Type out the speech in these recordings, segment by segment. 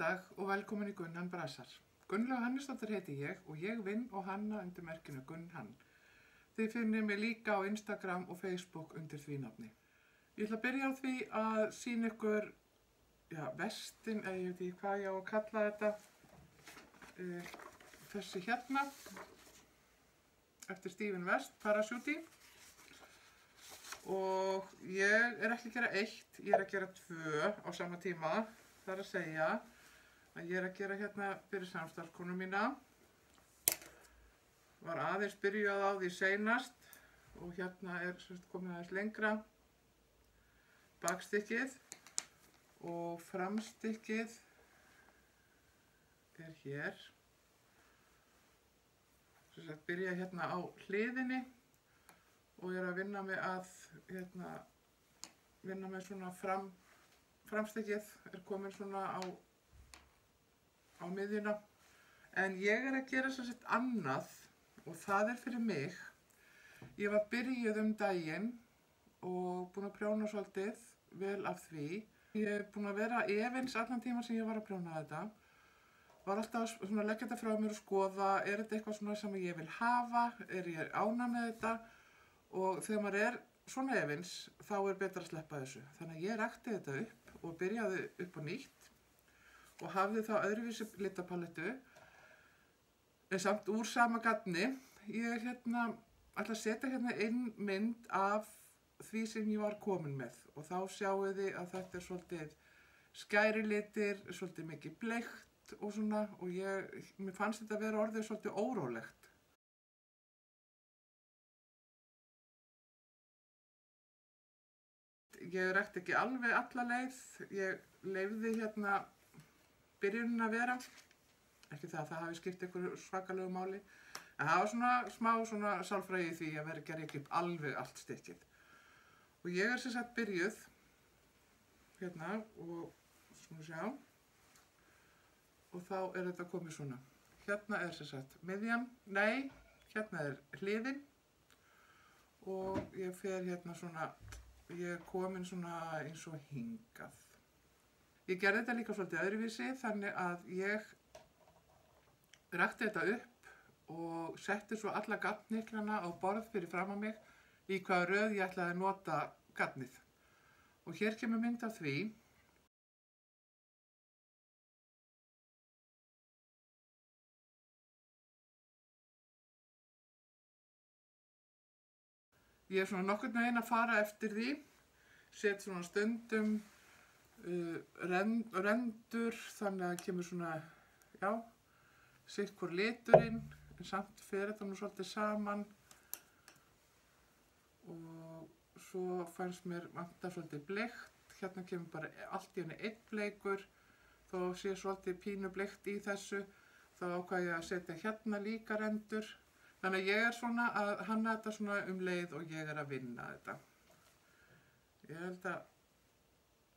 dag og velkomin í Gunn Hann Brasar. Gunnlaug Hannesdóttir heiti ég og ég vinn og hanna undir merkinu Gunn Hann. Þið finnið mig líka á Instagram og Facebook undir því nafni. Ég ætla að byrja á því að sýna ykkur vestin, eða ég veit ekki hvað ég á að kalla þetta. Þessi hérna, eftir Stephen West, Parachute. Og ég er ekki að gera eitt, ég er að gera 2 á sama tíma. Það er að segja að ég er að gera hérna fyrir samstarfskonu mína. Var aðeins byrjað á því seinast og hérna er komið aðeins lengra. Bakstykkið og framstykkið er hér. Byrja hérna á hliðinni og ég er að vinna mig að vinna með svona framstykkið er komin svona á miðjuna. En ég er að gera svolítið annað og það er fyrir mig. Ég var byrjuð daginn og búin að prjóna svolítið vel af því. Ég er búin að vera efins allan tíma sem ég var að prjóna þetta. Var alltaf svona að leggja þetta frá mér og skoða, er þetta eitthvað svona sem ég vil hafa, er ég ánægð með þetta? Og þegar maður er svona efins, þá er betra að sleppa þessu. Þannig að ég rakti þetta upp og byrjaði upp á nýtt og hafði þá öðruvísi litapalettu, en samt úr sama gagni. Ég ætla að setja hérna inn mynd af því sem ég var komin með og þá sjáu þið að þetta er svolítið skæri litir, svolítið mikið bleikt og svona, og mér fannst þetta vera orðið svolítið órólegt. Ég rakti ekki alveg alla leið, ég leyfði hérna byrjunin að vera, ekki það að það hafi skipt einhverju svakalegu máli, en það var svona smá svona sálfræði í því að vera ekki að rekja upp alveg allt stykkið. Og ég er sem sagt byrjuð hérna og svona sjá, og þá er þetta komið svona. Hérna er sem sagt miðjan, nei, hérna er hliðin og ég fer hérna svona. Ég er komin svona eins og hingað. Ég gerði þetta líka svolítið öðruvísi, þannig að ég rakti þetta upp og setti svo alla gatniklana á borð fyrir fram á mig í hvaða röð ég ætlaði að nota gatnið. Og hér kemur mynd af því. Ég er svona nokkurn veginn að fara eftir því, set svona stundum rendur, þannig að það kemur svona, sitt hvor liturinn, en samt fer þetta nú svolítið saman. Og svo fannst mér vanta svolítið bleikt, hérna kemur bara allt í henni einn bleikur, þó sé svolítið pínu bleikt í þessu, þá ákvað ég að setja hérna líka rendur. Þannig að ég er svona að hanna þetta svona leið og ég er að vinna þetta. Ég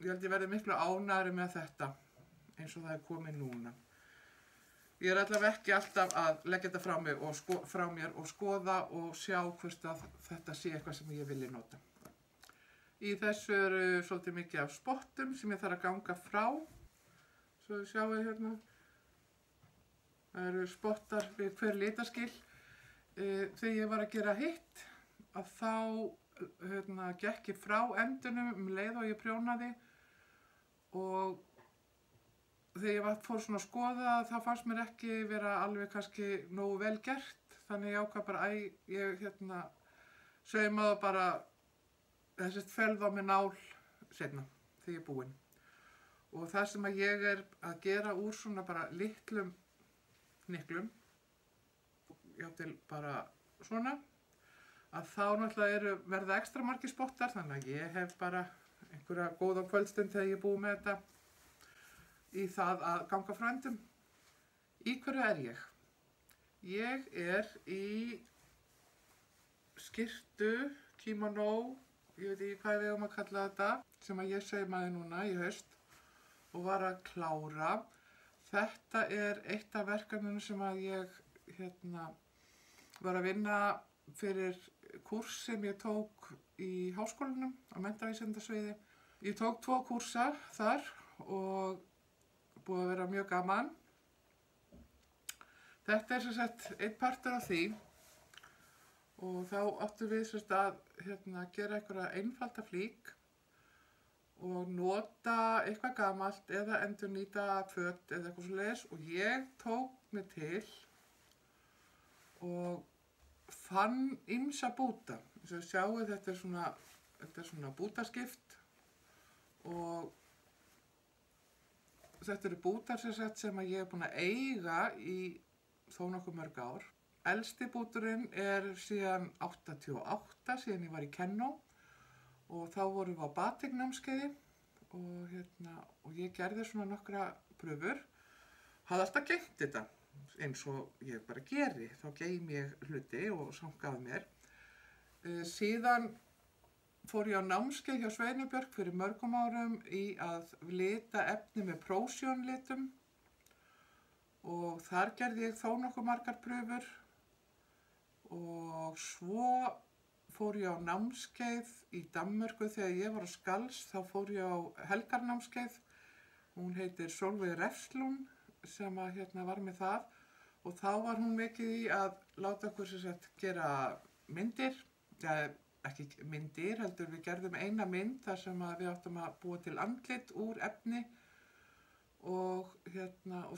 held ég verði miklu ánægðari með þetta eins og það er komið núna. Ég er allavega ekki alltaf að leggja þetta frá mér og skoða og sjá hvort að þetta sé eitthvað sem ég vilji nota. Í þessu eru svolítið mikið af spottum sem ég þarf að ganga frá. Svo sjáu hérna. Það eru spottar við hver litaskil. Þegar ég var að gera hitt, að þá gekk ég frá endunum leið og ég prjónaði, og þegar ég fór svona að skoða þá fannst mér ekki vera alveg kannski nógu vel gert, þannig ég ákvað bara ég saumaði bara þessi felð á með nál seinna þegar ég er búin. Og það sem að ég er að gera úr svona bara litlum hnyklum, til bara svona, að þá náttúrulega verða ekstra margir spottar, þannig að ég hef bara einhverja góða kvöldstund þegar ég er búið með þetta í það að ganga frá endum. Í hverju er ég? Ég er í skyrtu, kimono, ég veit ekki hvað við eigum að kalla þetta, sem að ég saumaði núna í haust og var að klára. Þetta er eitt af verkefnunum sem að ég var að vinna fyrir kúrs sem ég tók í háskólanum á menntavísindasviði. Ég tók 2 kúrsa þar og búið að vera mjög gaman. Þetta sem sagt einn partur af því og þá áttum við sem sagt að gera einhverja einfalda flík og nota eitthvað gamalt eða endurnýta föt eða eitthvað svoleiðis og ég tók mig til og fann ýmsa búta. Þess að sjáu þetta er svona bútaskipt og þetta eru bútar sem að ég er búin að eiga í þó nokkuð mörg ár. Elsti búturinn er síðan 88, síðan ég var í Kennó og þá vorum við á batiknámskeiði og ég gerði svona nokkra pröfur. Hafði alltaf geymt þetta eins og ég bara geri, þá geym ég hluti og samt gaf mér. Síðan fór ég á námskeið hjá Sveinu Björk fyrir mörgum árum í að lita efni með prósjónlitum og þar gerði ég þó nokkuð margar pröfur og svo fór ég á námskeið í Danmörku þegar ég var á Skals, þá fór ég á helgarnámskeið. Hún heitir Solveig Refslund sem að var með það og þá var hún mikið í að láta okkur gera myndir, ekki myndir heldur, við gerðum eina mynd þar sem að við áttum að búa til andlit úr efni og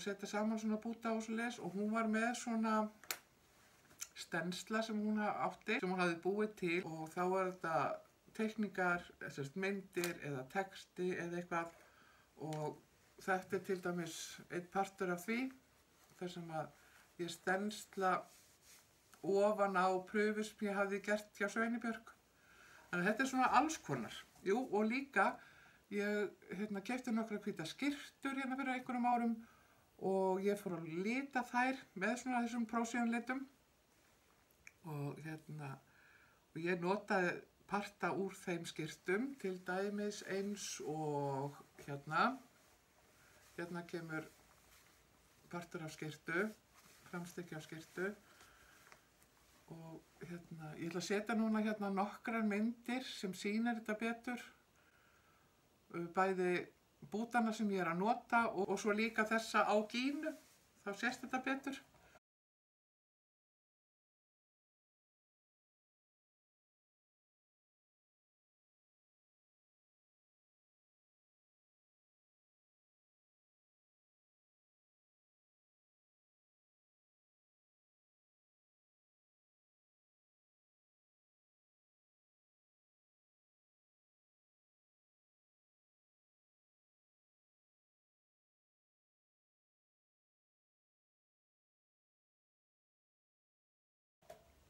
setja saman svona búta og svoleiðis og hún var með svona stensla sem hún átti, sem hún hafði búið til og þá var þetta teikningar, myndir eða texti eða eitthvað og þetta er til dæmis einn partur af því, þar sem að ég stensla ofan á pröfu sem ég hafði gert hjá Sveini Björk. Þannig að þetta er svona alls konar. Jú, og líka, ég keypti nokkra hvíta skyrtur fyrir einhverjum árum og ég fór að lita þær með svona þessum prósjónlitum og ég notaði parta úr þeim skyrtum, til dæmis eins og hérna kemur partur af skyrtu, framstykki af skyrtu og ég ætla að setja núna nokkrar myndir sem sýnir þetta betur, bæði bútana sem ég er að nota og svo líka þessa á gínu, þá sést þetta betur.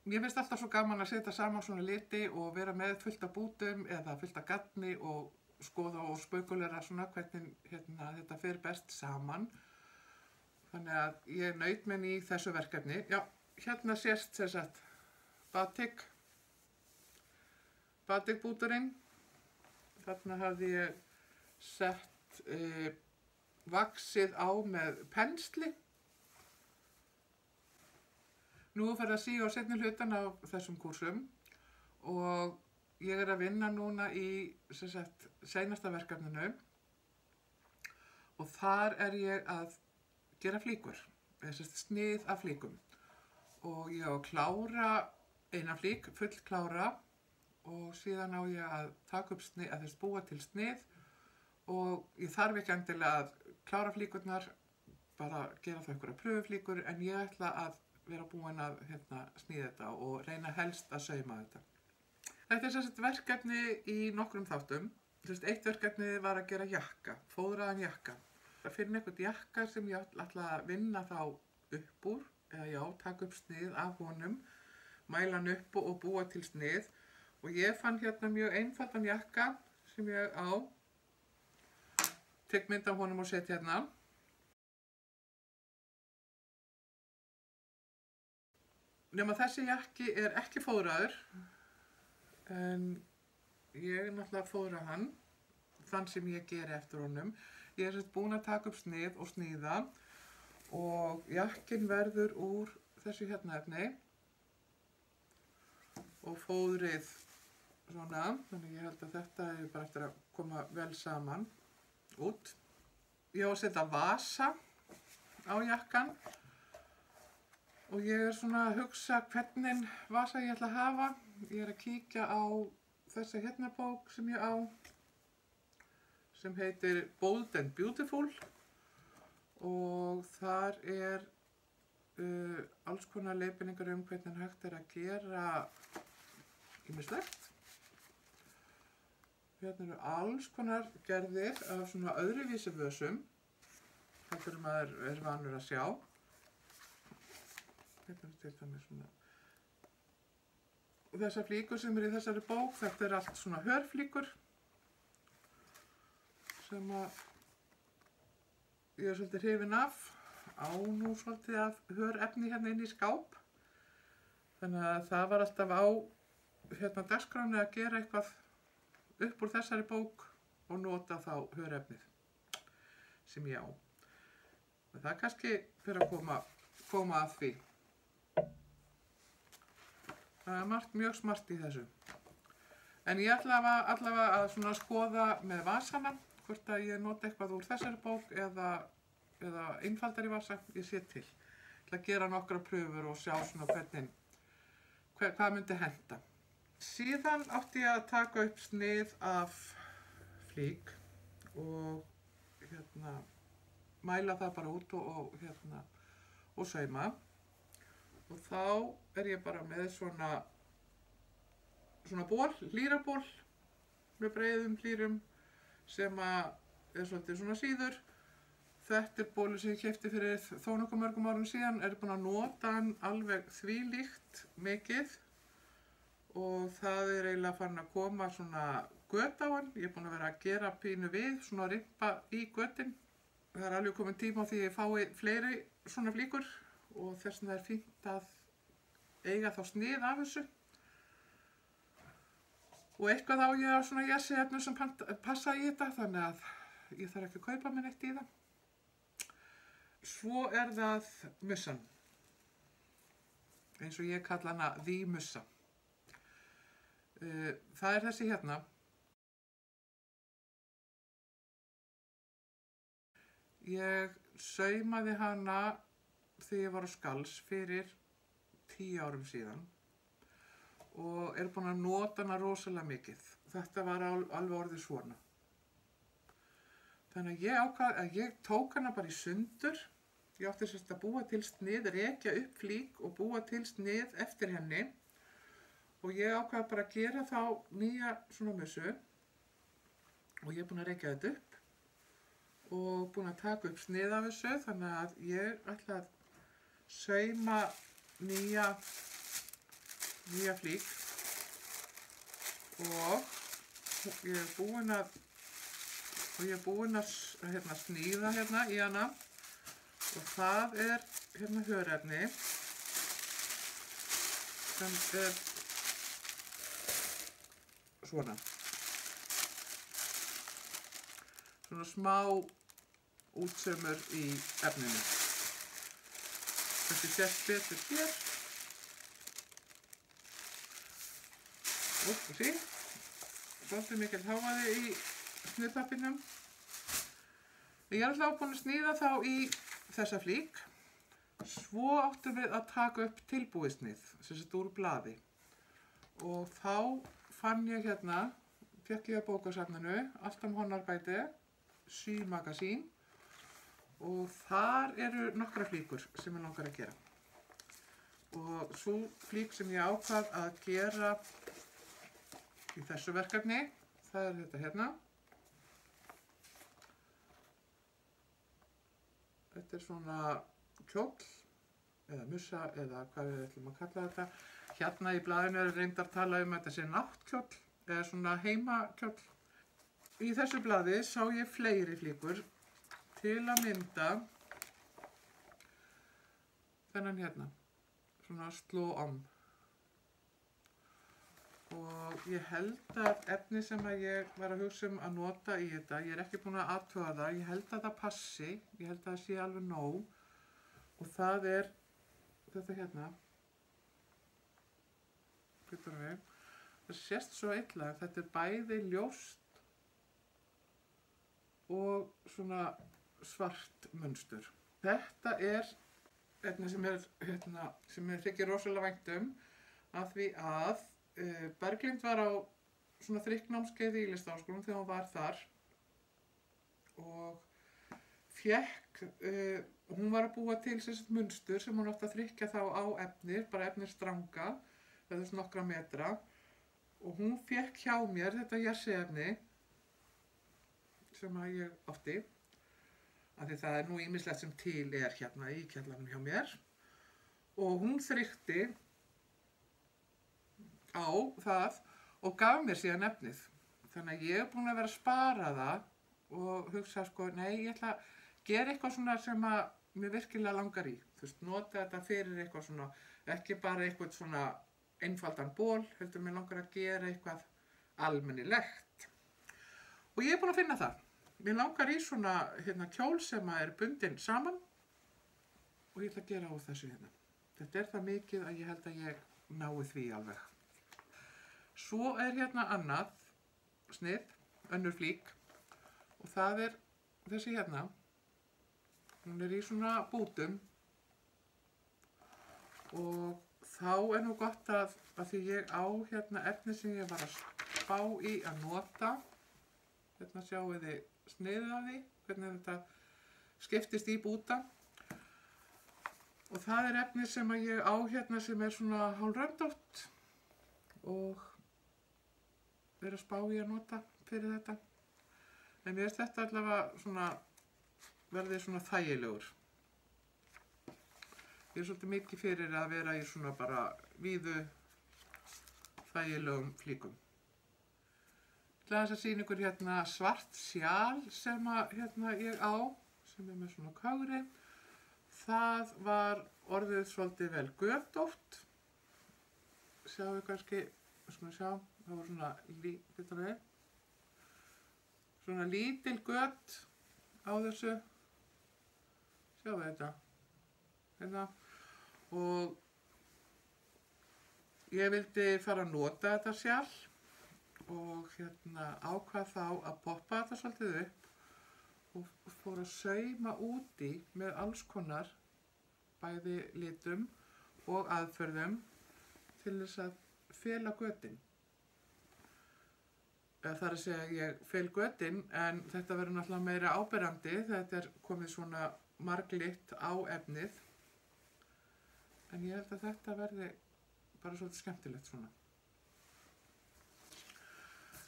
Mér finnst alltaf svo gaman að setja saman svona liti og vera með fullt af bútum eða fullt af gagni og skoða og spaukulera svona hvernig þetta fer best saman. Þannig að ég naut mín í þessu verkefni. Já, hérna sést sem sagt batikbúturinn. Þarna hafði ég sett vaxið á með pensli. Nú fer að síga á seinni hlutan af þessum kúrsum og ég er að vinna núna í seinasta verkefninu og þar er ég að gera flíkur, snið af flíkum og ég á að klára eina flík, full klára og síðan á ég að taka upp snið, að þess búa til snið og ég þarf ekki endilega að klára flíkurnar, bara gera það einhverja pröfuflíkur en ég ætla að vera búin að sníða þetta og reyna helst að sauma þetta. Þetta er verkefni í nokkrum þáttum. Eitt verkefni var að gera jakka, fóðraðan jakka. Að finna einhvern jakka sem ég ætla að vinna þá upp úr, eða taka upp snið af honum, mæla hann upp og búa til snið. Og ég fann mjög einfaldan jakka sem ég á. Tek mynd af honum og set hérna. Nema þessi jakki er ekki fóðraður, en ég náttúrulega fóðra hann, þann sem ég geri eftir honum. Ég er búin að taka upp snið og sníða og jakkin verður úr þessu efni og fóðrið svona, þannig ég held að þetta er bara eftir að koma vel saman út. ég á að setja vasa á jakkan og ég svona að hugsa hvernig vasa ég ætla að hafa. Ég að kíkja á þessa hérna bók sem ég á sem heitir Bold and Beautiful og þar alls konar leiðbeiningar hvernig hægt að gera ýmislegt. Hérna alls konar gerðir af svona öðruvísi vösum. Þetta maður vanur að sjá. Hérna til dæmis svona. Og þessar flíkur sem í þessari bók, þetta allt svona hörflíkur sem ég svolítið hrifin af. Á nú svolítið af hörefni hérna inn í skáp. Þannig að það var alltaf á dagskráni að gera eitthvað upp úr þessari bók og nota þá hörefnið sem ég á. Það kannski fyrir að koma að því. Það margt mjög smart í þessu. En ég allavega að svona skoða með vasana, hvort að ég nota eitthvað úr þessari bók eða einfaldari vasa, ég sé til. Ég ætla að gera nokkra pröfur og sjá svona hvað myndi henta. Síðan átti ég að taka upp snið af flík og mæla það bara út og sauma. Og þá ég bara með svona ból, lýraból með breiðum lýrum sem svolítið svona síður. Þetta bólu sem ég keypti fyrir þó nokkuð mörgum árum síðan, búin að nota hann alveg þvílíkt mikið. Og það eiginlega farin að koma svona göt á hann. Ég búin að vera að gera pínu við, svona rimpa í götin. Það alveg komin tíma á því ég fái fleiri svona flíkur og þess vegna fínt að eiga þá snið af þessu. Og eitthvað á ég á svona jessi-efnum sem passa í þetta, þannig að ég þarf ekki að kaupa mér neitt í það. Svo það mussan, eins og ég kalla hana því mussa. Það þessi hérna. Ég saumaði hana þegar ég var á Skals fyrir 10 árum síðan og búin að nota hana rosalega mikið. Þetta var alveg orðið svona. Þannig að ég ákvað að ég tók hana bara í sundur. Ég átti sérst að búa til snið, rekja upp flík og búa til snið eftir henni. Og ég ákvað bara að gera þá nýja svona mussu og ég búin að rekja þetta upp og búin að taka upp snið af þessu, þannig að ég ætla að sauma nýja flík og ég búin að sníða hérna í hana og það hörefni sem svona smá útsaumur í efninu. Þetta sést betur hér. Og sí, svolítið mikil hávaði í sniðtappinum. Ég alltaf búin að sníða þá í þessa flík. Svo áttum við að taka upp tilbúið snið, sem sett úr blaði. Og þá fann ég fékk ég að bókasafninu, Allt Honarbæti, Symagasín og þar nokkra flíkur sem ég langar að gera. Og svo flík sem ég ákvað að gera í þessu verkefni, það þetta hérna. Þetta svona kjóll eða mussa eða hvað við ætlum að kalla þetta. Hérna í blaðinu reyndar að tala um að þetta sé náttkjóll eða svona heimakjóll. Í þessu blaði sá ég fleiri flíkur, til að mynda þennan hérna, svona sló om. Og ég held að efni sem ég var að hugsa að nota í þetta, ég ekki búin að athuga það, ég held að það passi, ég held að það sé alveg nóg. Og það þetta hérna. Það sést svo illa, þetta bæði ljóst og svona svart munstur. Þetta efni sem mér þykir rosalega vænt af því að Berglind var á svona þrykknámskeiði í Listaháskólanum þegar hún var þar og hún var að búa til munstur sem hún átti að þrykkja þá á bara efnir stranga, þetta nokkra metra, og hún fékk hjá mér þetta jersiefni sem að ég átti, af því það nú ýmislegt sem til hérna í kjallaranum hjá mér, og hún þrykkti á það og gaf mér síðan efnið. Þannig að ég búin að vera að spara það og hugsa nei, ég ætla að gera eitthvað svona sem að mér virkilega langar í. Þú veist, nota þetta fyrir eitthvað svona, ekki bara eitthvað svona einfaldan ból, heldur mér langar að gera eitthvað almennilegt. Og ég búin að finna það. Mér langar í svona kjól sem að bundinn saman og ég ætla að gera á þessu hérna. Þetta það mikið að ég held að ég nái því alveg. Svo hérna annað snið, önnur flík, og það þessi hérna. Hún í svona bútum og þá nú gott að því ég á hérna efni sem ég var að spá í að nota. Hérna sjáu þið sniðið af því, hvernig þetta skiptist í búta. Og það efni sem að ég á hérna sem svona hálfröndótt og að spá í að nota fyrir þetta. En mér finnst þetta allavega svona verði svona þægilegur. Ég svolítið mikið fyrir að vera í svona bara víðu þægilegum flíkum. Ég ætla að sýna ykkur hérna svart sjal sem að ég á, sem með svona kári. Það var orðið svolítið vel götótt. Sjáu við kannski, það var svona lítil gött á þessu. Sjáu þetta. Hérna. Og ég vildi fara að nota þetta sjal og ákvað þá að poppa þetta svolítið upp og fór að sauma út í með alls konar bæði litum og aðferðum til þess að fela götin. Það að segja að ég fel götin, en þetta verður náttúrulega meira áberandi. Þetta komið svona marglitt á efnið. En ég held að þetta verði bara svolítið skemmtilegt svona.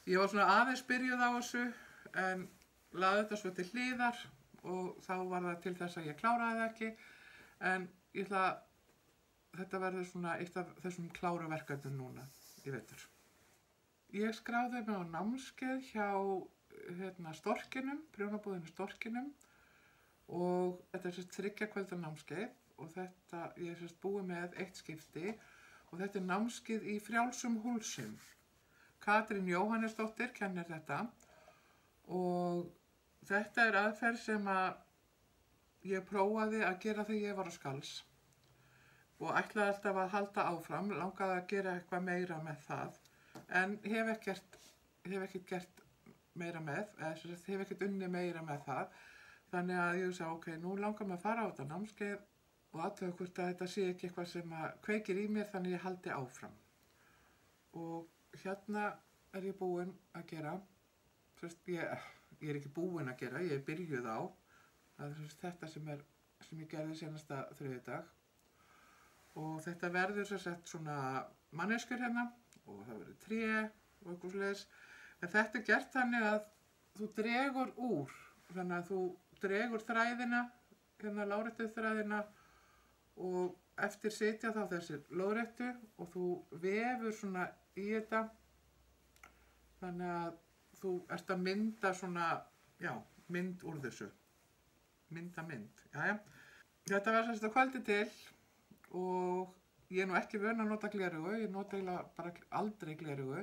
Ég var svona aðeins byrjuð á þessu, en lagði þetta svo til hliðar og þá var það til þess að ég kláraði það ekki. En ég ætla að þetta verður svona eitt af þessum klára verkefnum núna í vetur. Ég skráði mig á námskeið hjá Storkinum, prjónabúðinni Storkinum, og þetta 3 kvölda námskeið og ég búið með 1 skipti og þetta námskeið í frjálsum húlsum. Katrín Jóhannesdóttir kennir þetta og þetta aðferð sem að ég prófaði að gera þegar ég var á Skals og ætlaði alltaf að halda áfram, langaði að gera eitthvað meira með það. En hef ekkert gert meira með, hef ekkert unnið meira með það. Þannig að ég sagði, ok, nú langar mig að fara á þetta námskeið og athuga hvort að þetta sé ekki eitthvað sem kveikir í mér, þannig ég haldi áfram. Og hérna ég búin að gera, ég ekki búin að gera, ég byrjuð á. Það þetta sem ég gerði senasta þriðjudag. Og þetta verður svona manneskjur hérna. Og það verður tré og eitthvað svoleiðis. En þetta gert þannig að þú dregur úr, þannig að þú dregur þræðina, láréttu þræðina og eftir sitja þá þessi lóðréttu og þú vefur svona í þetta þannig að þú ert að mynda svona, mynd úr þessu. Mynda mynd, jæja. Þetta var að kvöldi til og ég nú ekki vön að nota gleraugu, ég nota eiginlega bara aldrei gleraugu,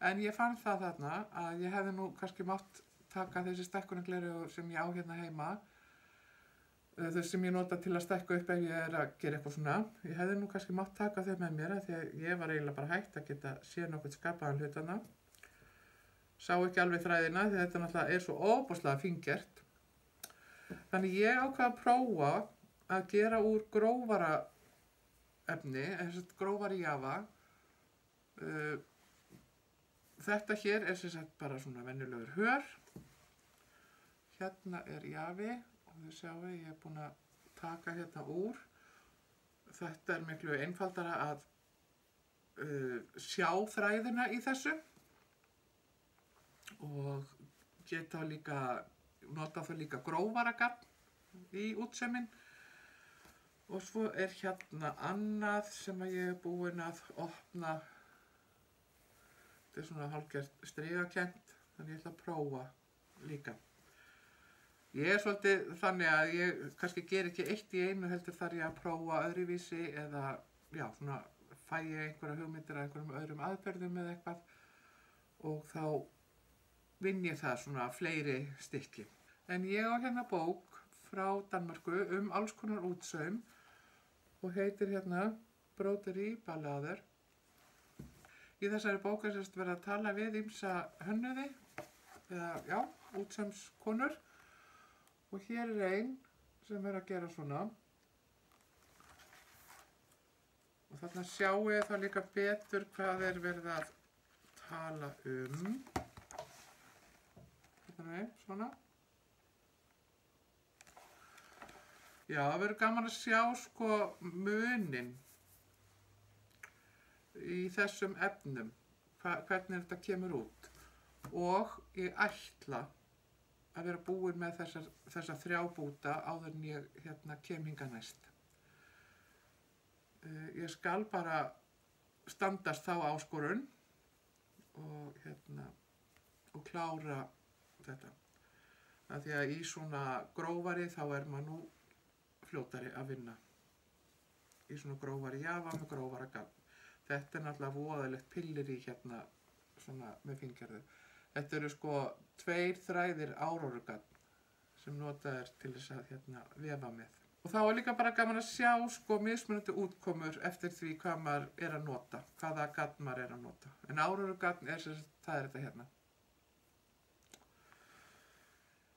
en ég fann það þarna að ég hefði nú kannski mátt taka þessi stækkunargleraugu sem ég á hérna heima, þau sem ég nota til að stækka upp ef ég að gera eitthvað svona. Ég hefði nú kannski mátt taka þau með mér af því að ég var eiginlega bara hægt að geta séð nokkuð skapaðan hlutana. Sá ekki alveg þræðina því þetta náttúrulega svo ofboðslega fíngert. Þannig ég ákvað að prófa að gera úr grófara efni, grófari jafa. Þetta hér er sem sagt bara svona venjulegur hör. Hérna er jafi og þið sjáu ég er búin að taka hérna úr. Þetta er miklu einfaldara að sjá þræðina í þessu og geta líka, nota það líka grófara gafn í útsauminn. Og svo er hérna annað sem að ég er búin að opna. Þetta er svona hálfgert strigakennt, þannig ég ætla að prófa líka. Ég er svolítið þannig að ég kannski ger ekki eitt í einu, heldur þarf ég að prófa öðruvísi eða já, svona fæ ég einhverja hugmyndir að einhverjum öðrum aðferðum eða eitthvað og þá vinn ég það svona fleiri stykki. En ég á hérna bók frá Danmörku alls konar útsaum og heitir hérna Broderi Ballader. Í þessari bók er sérst verið að tala við ýmsa hönnuði eða já, útsaumskonur og hér er ein sem er að gera svona. Og þarna sjáu ég þá líka betur hvað er verið að tala svona. Já, það verður gaman að sjá sko munin í þessum efnum, hvernig þetta kemur út. Og ég ætla að vera búin með þessa 3 búta áður en ég kem hingað næst. Ég skal bara standast þá áskorun og klára þetta. Af því að í svona grófari þá er maður nú fljótari að vinna. Í svona grófari jafa með grófara gafn. Þetta er náttúrulega voðalegt pilleri hérna svona með fingjarðu. Þetta eru sko 2 þræðir árórugafn sem notað er til þess að vefa með. Og þá er líka bara gaman að sjá sko mismunandi útkomur eftir því hvað maður er að nota, hvaða gafn maður er að nota. En árórugafn það er þetta hérna.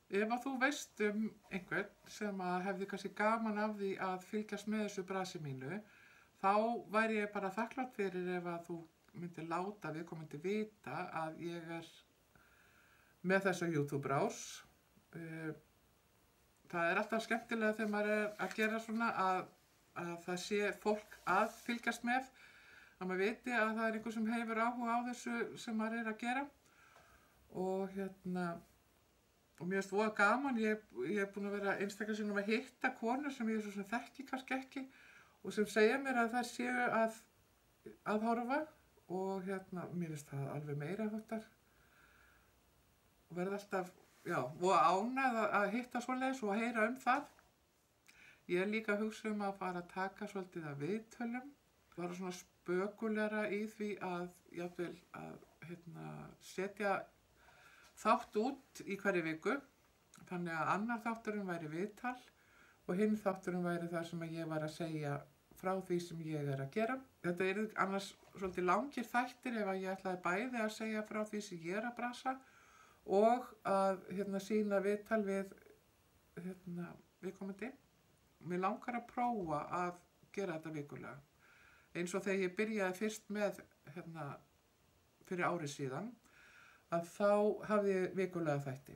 Ef að þú veist einhvern sem að hefði kannski gaman af því að fylgjast með þessu brasi mínu, þá væri ég bara þakklátt fyrir ef að þú myndir láta viðkomandi vita að ég er með þessa YouTube-brás. Það er alltaf skemmtilega þegar maður er að gera svona að það sé fólk að fylgjast með, að maður viti að það er einhver sem hefur áhuga á þessu sem maður er að gera. Og mér finnst voða gaman, ég er búin að vera einstaklega sinnum að hitta konur sem ég svo sem þekki kannski ekki og sem segja mér að þær séu að horfa og mér finnst það alveg meira háttar og verða alltaf, já, voða ánægð að hitta svoleiðis og að heyra það. Ég er líka að hugsa að fara að taka svolítið af viðtölum, bara svona spökulegra í því að jafnvel að setja þátt út í hverju viku, þannig að annar þátturinn væri viðtal og hinn þátturinn væri það sem ég var að segja frá því sem ég er að gera. Þetta eru annars svolítið langir þættir ef að ég ætlaði bæði að segja frá því sem ég er að brasa og að sýna viðtal við viðkomandi. Mér langar að prófa að gera þetta vikulega. Eins og þegar ég byrjaði fyrst með fyrir ári síðan, að þá hafði ég vikulega þætti.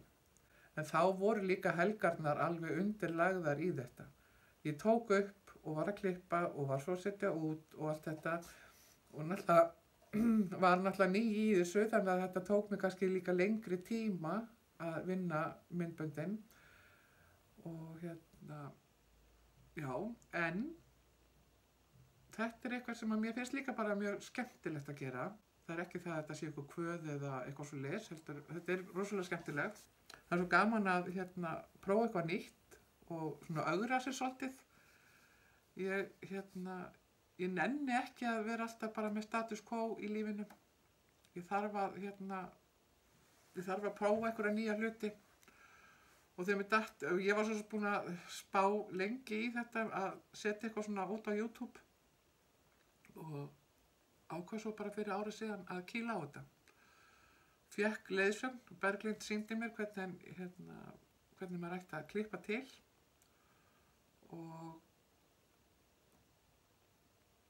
En þá voru líka helgarnar alveg undirlagðar í þetta. Ég tók upp og var að klippa og var svo að setja út og allt þetta og var náttúrulega ný í þessu þannig að þetta tók mig kannski líka lengri tíma að vinna myndböndin og já, en þetta er eitthvað sem að mér finnst líka bara mjög skemmtilegt að gera. Það er ekki það að þetta sé eitthvað kvöð eða eitthvað svo leys, þetta er rosalega skemmtilegt. Það er svo gaman að prófa eitthvað nýtt og svona ögra sér svolítið. Ég nenni ekki að vera alltaf bara með status quo í lífinu. Ég þarf að prófa einhverja nýja hluti. Og þegar mér datt, ég var svo búin að spá lengi í þetta að setja eitthvað svona út á YouTube og ákvað svo bara fyrir árið síðan að kýla á þetta. Fékk leiðsögn og Berglind sýndi mér hvernig hvernig maður ætti að klippa til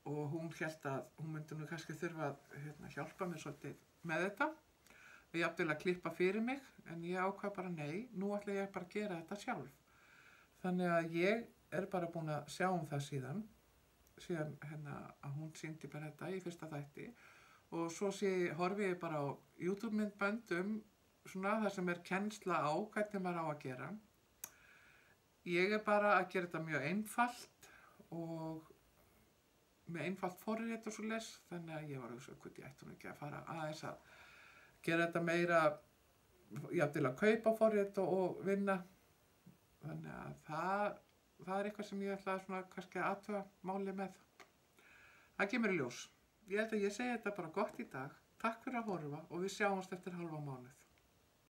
og hún hélt að hún myndi nú kannski þurfa að hjálpa mér svolítið með þetta og jafnvel að klippa fyrir mig, en ég ákvað bara nei, nú ætla ég bara að gera þetta sjálf. Þannig að ég bara búin að sjá það síðan að hún sýndi bara þetta í fyrsta þætti og svo horfi ég bara á YouTube-myndbönd svona það sem kennsla á hvernig maður á að gera. Ég bara að gera þetta mjög einfalt og með einfalt forrit og svoleiðis, þannig að ég var að hugsa hvort ég ætti nú ekki að fara aðeins að gera þetta meira, til að kaupa forrit og vinna. Þannig að það eitthvað sem ég ætla svona kannski að athuga máli með. Það kemur í ljós. Ég held að ég segi þetta bara gott í dag. Takk fyrir að horfa og við sjáumst eftir hálfa mánuð.